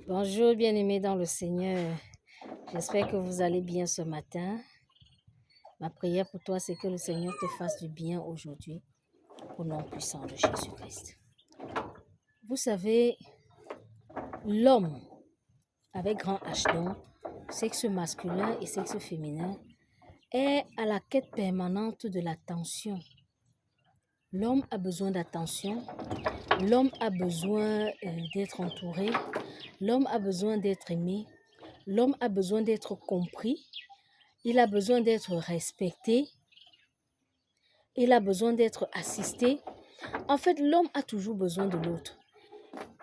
Bonjour bien-aimés dans le Seigneur. J'espère que vous allez bien ce matin. Ma prière pour toi, c'est que le Seigneur te fasse du bien aujourd'hui, au nom puissant de Jésus-Christ. Vous savez, l'homme, avec grand H donc, sexe masculin et sexe féminin, est à la quête permanente de l'attention. L'homme a besoin d'attention, l'homme a besoin d'être entouré, l'homme a besoin d'être aimé, l'homme a besoin d'être compris, il a besoin d'être respecté, il a besoin d'être assisté. En fait, l'homme a toujours besoin de l'autre.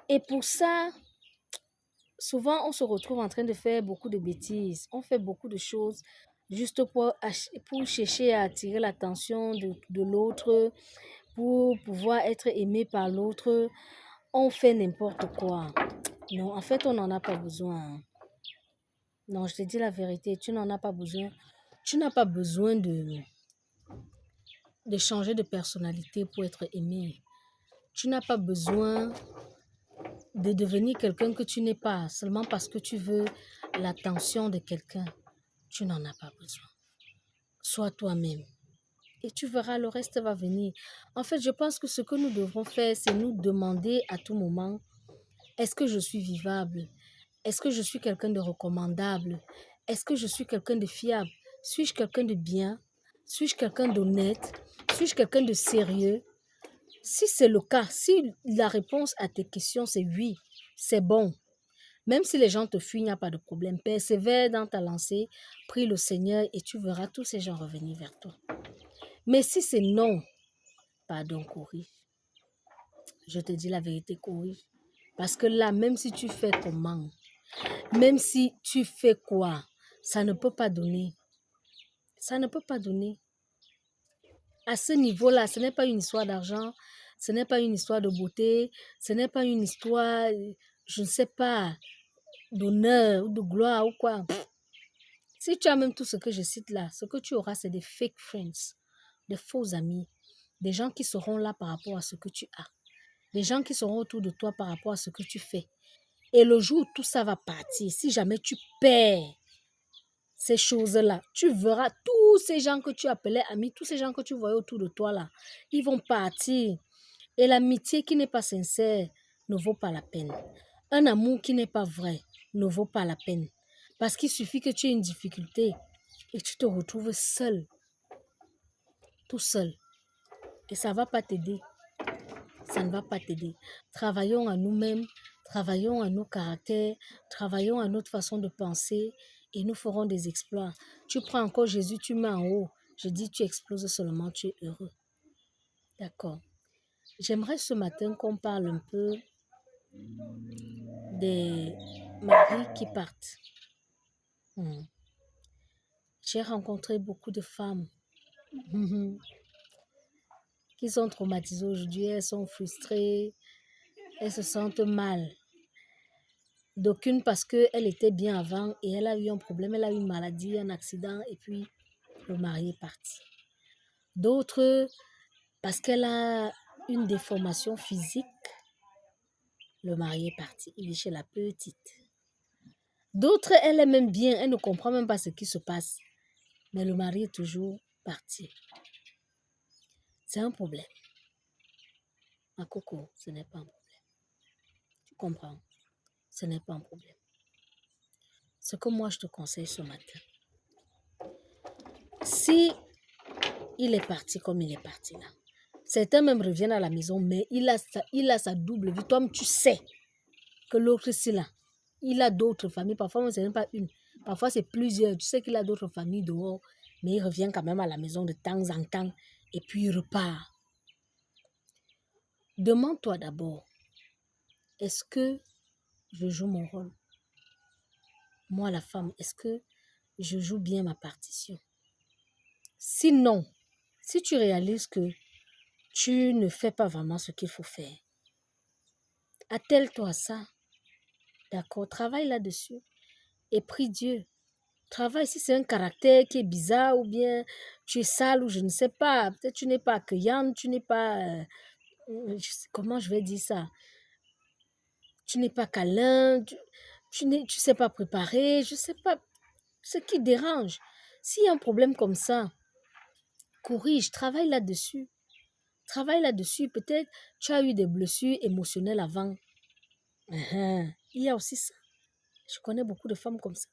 Et pour ça, souvent, on se retrouve en train de faire beaucoup de bêtises. On fait beaucoup de choses juste pour chercher à attirer l'attention de l'autre, pour pouvoir être aimé par l'autre. On fait n'importe quoi. Non, en fait, on n'en a pas besoin. Non, je te dis la vérité, tu n'en as pas besoin. Tu n'as pas besoin de changer de personnalité pour être aimé. Tu n'as pas besoin de devenir quelqu'un que tu n'es pas, seulement parce que tu veux l'attention de quelqu'un. Tu n'en as pas besoin. Sois toi-même. Et tu verras, le reste va venir. En fait, je pense que ce que nous devrons faire, c'est nous demander à tout moment, est-ce que je suis vivable? Est-ce que je suis quelqu'un de recommandable? Est-ce que je suis quelqu'un de fiable? Suis-je quelqu'un de bien? Suis-je quelqu'un d'honnête? Suis-je quelqu'un de sérieux? Si c'est le cas, si la réponse à tes questions c'est oui, c'est bon. Même si les gens te fuient, il n'y a pas de problème. Persévère dans ta lancée, prie le Seigneur et tu verras tous ces gens revenir vers toi. Mais si c'est non, pardon, corrige. Je te dis la vérité, corrige. Parce que là, même si tu fais comment, même si tu fais quoi, ça ne peut pas donner. Ça ne peut pas donner. À ce niveau-là, ce n'est pas une histoire d'argent, ce n'est pas une histoire de beauté, ce n'est pas une histoire, je ne sais pas, d'honneur ou de gloire ou quoi. Si tu as même tout ce que je cite là, ce que tu auras, c'est des fake friends, des faux amis, des gens qui seront là par rapport à ce que tu as, des gens qui seront autour de toi par rapport à ce que tu fais. Et le jour où tout ça va partir, si jamais tu perds ces choses-là, tu verras tous ces gens que tu appelais amis, tous ces gens que tu voyais autour de toi là, ils vont partir. Et l'amitié qui n'est pas sincère ne vaut pas la peine. Un amour qui n'est pas vrai ne vaut pas la peine. Parce qu'il suffit que tu aies une difficulté et tu te retrouves seul, tout seul. Et ça ne va pas t'aider. Ça ne va pas t'aider. Travaillons à nous-mêmes, travaillons à nos caractères, travaillons à notre façon de penser et nous ferons des exploits. Tu prends encore Jésus, tu mets en haut. Je dis, tu exploses seulement, tu es heureux. D'accord. J'aimerais ce matin qu'on parle un peu des maris qui partent. J'ai rencontré beaucoup de femmes qui sont traumatisées aujourd'hui, elles sont frustrées, elles se sentent mal. D'aucunes parce qu'elle était bien avant et elle a eu un problème, elle a eu une maladie, un accident et puis le mari est parti. D'autres parce qu'elle a une déformation physique, le mari est parti, il est chez la petite. D'autres, elle est même bien, elle ne comprend même pas ce qui se passe, mais le mari est toujours parti. C'est un problème. Ma coco, ce n'est pas un problème. Tu comprends? Ce n'est pas un problème. Ce que moi je te conseille ce matin, si il est parti comme il est parti là, certains même reviennent à la maison, mais il a sa double vie. Toi, tu sais que l'autre ici là, il a d'autres familles. Parfois, ce n'est pas une. Parfois, c'est plusieurs. Tu sais qu'il a d'autres familles dehors, mais il revient quand même à la maison de temps en temps et puis il repart. Demande-toi d'abord, est-ce que je joue mon rôle? Moi, la femme, est-ce que je joue bien ma partition? Sinon, si tu réalises que tu ne fais pas vraiment ce qu'il faut faire, attelle-toi à ça. D'accord? Travaille là-dessus et prie Dieu. Travaille si c'est un caractère qui est bizarre ou bien tu es sale ou je ne sais pas. Peut-être tu n'es pas accueillante, tu n'es pas... comment je vais dire ça? Tu n'es pas câlin. tu sais pas préparer, je sais pas ce qui dérange. S'il y a un problème comme ça, corrige, travaille là-dessus. Travaille là-dessus. Peut-être tu as eu des blessures émotionnelles avant. Il y a aussi ça. Je connais beaucoup de femmes comme ça.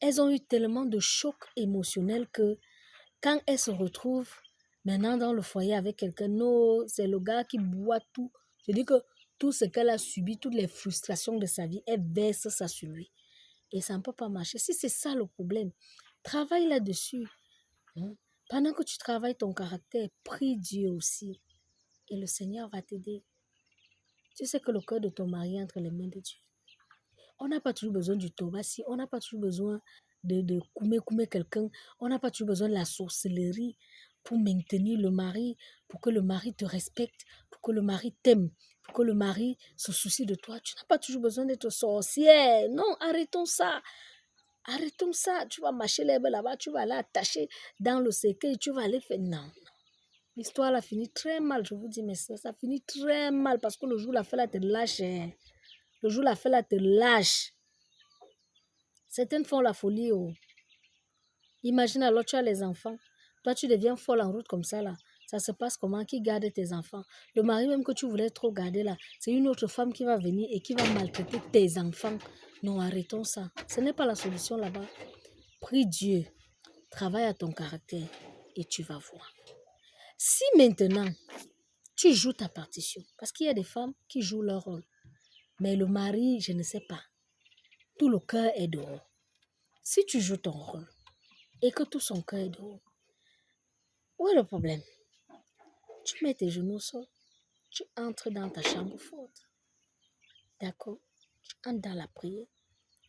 Elles ont eu tellement de chocs émotionnels que quand elles se retrouvent maintenant dans le foyer avec quelqu'un, non, c'est le gars qui boit tout. Je dis que tout ce qu'elle a subi, toutes les frustrations de sa vie, elle verse ça sur lui. Et ça ne peut pas marcher. Si c'est ça le problème, travaille là-dessus. Hein. Pendant que tu travailles ton caractère, prie Dieu aussi. Et le Seigneur va t'aider. Tu sais que le cœur de ton mari est entre les mains de Dieu. On n'a pas toujours besoin du tobassi, on n'a pas toujours besoin de coumer quelqu'un, on n'a pas toujours besoin de la sorcellerie pour maintenir le mari, pour que le mari te respecte, pour que le mari t'aime, pour que le mari se soucie de toi. Tu n'as pas toujours besoin d'être sorcière. Non, arrêtons ça. Arrêtons ça. Tu vas mâcher l'herbe là-bas, tu vas aller attacher dans le cercueil, tu vas aller faire... Non. L'histoire là finit très mal, je vous dis, mais ça finit très mal parce que le jour la fait là te lâche. Le jour la fait là te lâche. Certaines font la folie. Oh. Imagine alors tu as les enfants. Toi tu deviens folle en route comme ça là. Ça se passe comment? Qui garde tes enfants? Le mari même que tu voulais trop garder là, c'est une autre femme qui va venir et qui va maltraiter tes enfants. Non, arrêtons ça. Ce n'est pas la solution là-bas. Prie Dieu. Travaille à ton caractère et tu vas voir. Si maintenant tu joues ta partition, parce qu'il y a des femmes qui jouent leur rôle, mais le mari, je ne sais pas, tout le cœur est dehors. Si tu joues ton rôle et que tout son cœur est dehors, où est le problème? Tu mets tes genoux au sol, tu entres dans ta chambre forte. D'accord? Tu entres dans la prière,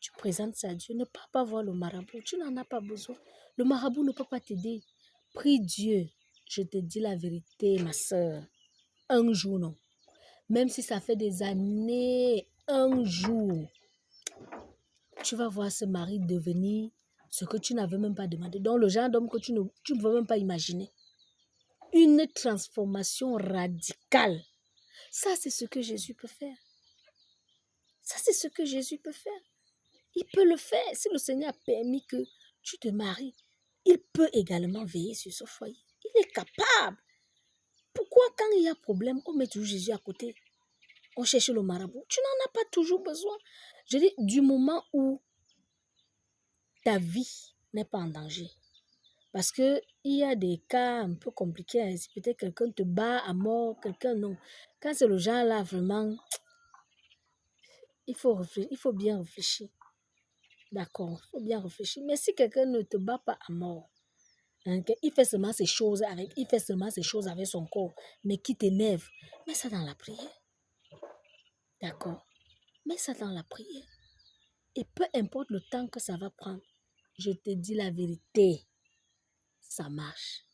tu présentes ça à Dieu. Ne pars pas voir le marabout, tu n'en as pas besoin. Le marabout ne peut pas t'aider. Prie Dieu. Je te dis la vérité, ma soeur. Un jour, non. Même si ça fait des années, un jour, tu vas voir ce mari devenir ce que tu n'avais même pas demandé. Donc, le genre d'homme que tu ne veux même pas imaginer. Une transformation radicale. Ça, c'est ce que Jésus peut faire. Ça, c'est ce que Jésus peut faire. Il peut le faire. Si le Seigneur a permis que tu te maries, il peut également veiller sur ce foyer. Il est capable. Pourquoi quand il y a problème, on met toujours Jésus à côté? On cherche le marabout. Tu n'en as pas toujours besoin. Je dis, du moment où ta vie n'est pas en danger. Parce qu'il y a des cas un peu compliqués. Si peut-être quelqu'un te bat à mort, quelqu'un non. Quand c'est le genre là, vraiment, il faut bien réfléchir. D'accord, il faut bien réfléchir. Mais si quelqu'un ne te bat pas à mort, hein, il fait seulement ces choses avec son corps, mais qui t'énerve, mets ça dans la prière. D'accord? Mets ça dans la prière. Et peu importe le temps que ça va prendre, je te dis la vérité, ça marche.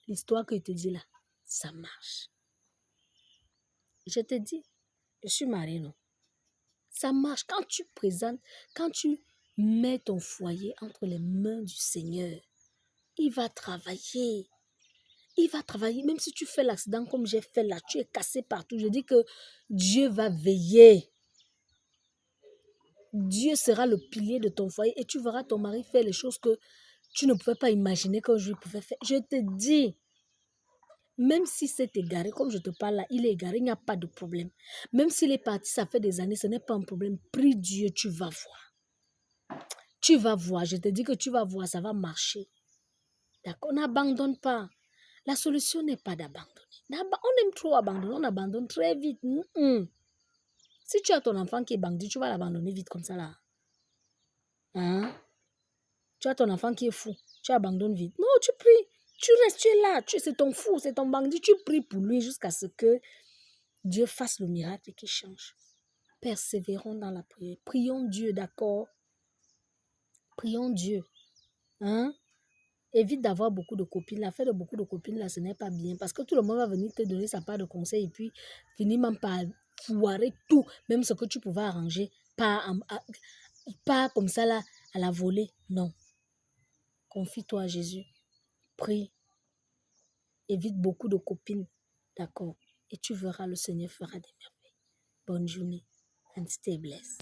L'histoire que je te dis là, ça marche. Je te dis, je suis mariée, non? Ça marche. Quand tu présentes, quand tu mets ton foyer entre les mains du Seigneur, il va travailler. Il va travailler. Même si tu fais l'accident comme j'ai fait là, tu es cassé partout. Je dis que Dieu va veiller. Dieu sera le pilier de ton foyer et tu verras ton mari faire les choses que tu ne pouvais pas imaginer qu'un jour il pouvait faire. Je te dis, même si c'est égaré, comme je te parle là, il est égaré, il n'y a pas de problème. Même s'il est parti, ça fait des années, ce n'est pas un problème. Prie Dieu, tu vas voir. Tu vas voir, je te dis que tu vas voir, ça va marcher. D'accord? N'abandonne pas. La solution n'est pas d'abandonner. On aime trop abandonner, on abandonne très vite. Si tu as ton enfant qui est bandit, tu vas l'abandonner vite comme ça là. Hein? Tu as ton enfant qui est fou, tu abandonnes vite. Non, tu pries. Tu restes, tu es là. C'est ton fou, c'est ton bandit. Tu pries pour lui jusqu'à ce que Dieu fasse le miracle et qu'il change. Persévérons dans la prière. Prions Dieu, d'accord? Prions Dieu. Hein? Évite d'avoir beaucoup de copines. L'affaire de beaucoup de copines, là, ce n'est pas bien. Parce que tout le monde va venir te donner sa part de conseils et puis finir même par foirer tout. Même ce que tu pouvais arranger. Pas comme ça, là, à la volée. Non. Confie-toi à Jésus. Prie. Évite beaucoup de copines. D'accord? Et tu verras, le Seigneur fera des merveilles. Bonne journée. And stay blessed.